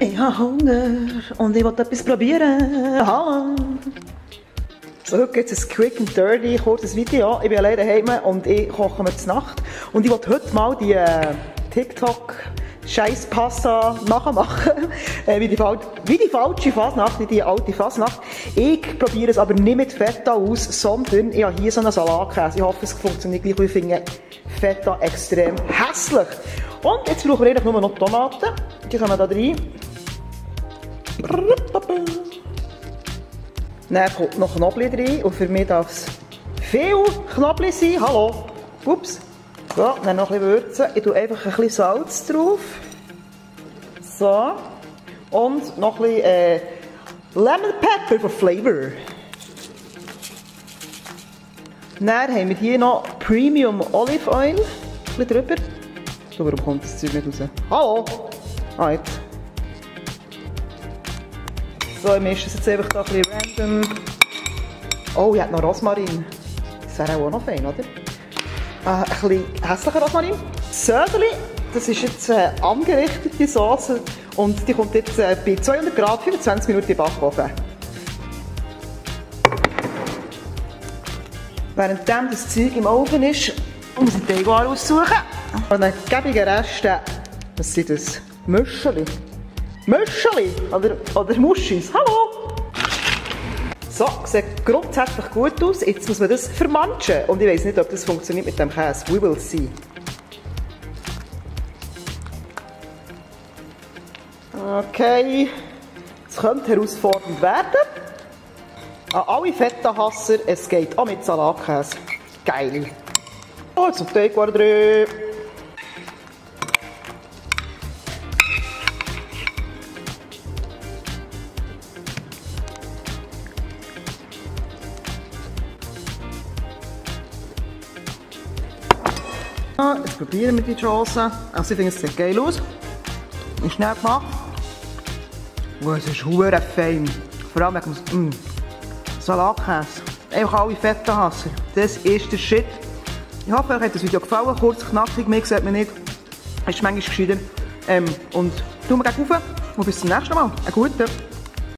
Ich habe Hunger und ich will etwas probieren. Hallo. So, heute gibt es ein Quick and Dirty, kurzes Video. Ich bin alleine daheim und ich koche mir zur Nacht. Und ich will heute mal die TikTok-Scheiß-Pasta nachmachen. wie die falsche Fasnacht, wie die alte Fasnacht. Ich probiere es aber nicht mit Feta aus, sondern ich habe hier so einen Salatkäse. Ich hoffe, es funktioniert gleich, weil ich finde Feta extrem hässlich. Und jetzt brauchen wir eigentlich nur noch Tomaten. Die kommen da rein. Dann kommt noch Knoblauch rein und für mich darf es viel Knoblauch sein. Hallo. Ups. So, dann noch ein bisschen würzen. Ich tue einfach ein bisschen Salz drauf. So. Und noch ein bisschen Lemon Pepper für Flavor. Dann haben wir hier noch Premium Olive Oil. Ein bisschen drüber. So, warum kommt das Zeug nicht raus? Hallo. Ah, jetzt. So, ich mische es jetzt einfach da ein bisschen random. Oh, ich habe noch Rosmarin. Das wäre auch noch fein, oder? Ein bisschen hässlicher Rosmarin. Söderli, das ist jetzt eine angerichtete Sauce und die kommt jetzt bei 200 Grad 25 Minuten in den Backofen. Währenddem das Zeug im Ofen ist, muss ich den Teig aussuchen. Und dann gebe ich den Rest, was sind das? Müscheli. Müscheli oder Muschis. Hallo! So, sieht grundsätzlich gut aus. Jetzt muss man das vermanschen. Und ich weiss nicht, ob das funktioniert mit dem Käse. We will see. Okay. Es könnte herausfordernd werden. An alle Feta-Hasser, es geht auch mit Salatkäse. Geil. Oh, jetzt noch Teig drin. Jetzt probieren wir die Chance. Also ich finde, es sieht geil aus. Ist schnell gemacht. Oh, es ist verdammt fein. Vor allem wegen dem Salatkäse. Einfach alle Feta-Hasser. Das ist der Shit. Ich hoffe, euch hat das Video gefallen. Kurz, knackig, mir sieht man nicht. Ist manchmal gescheiter. Und tun wir gleich rauf. Und bis zum nächsten Mal. Einen guten.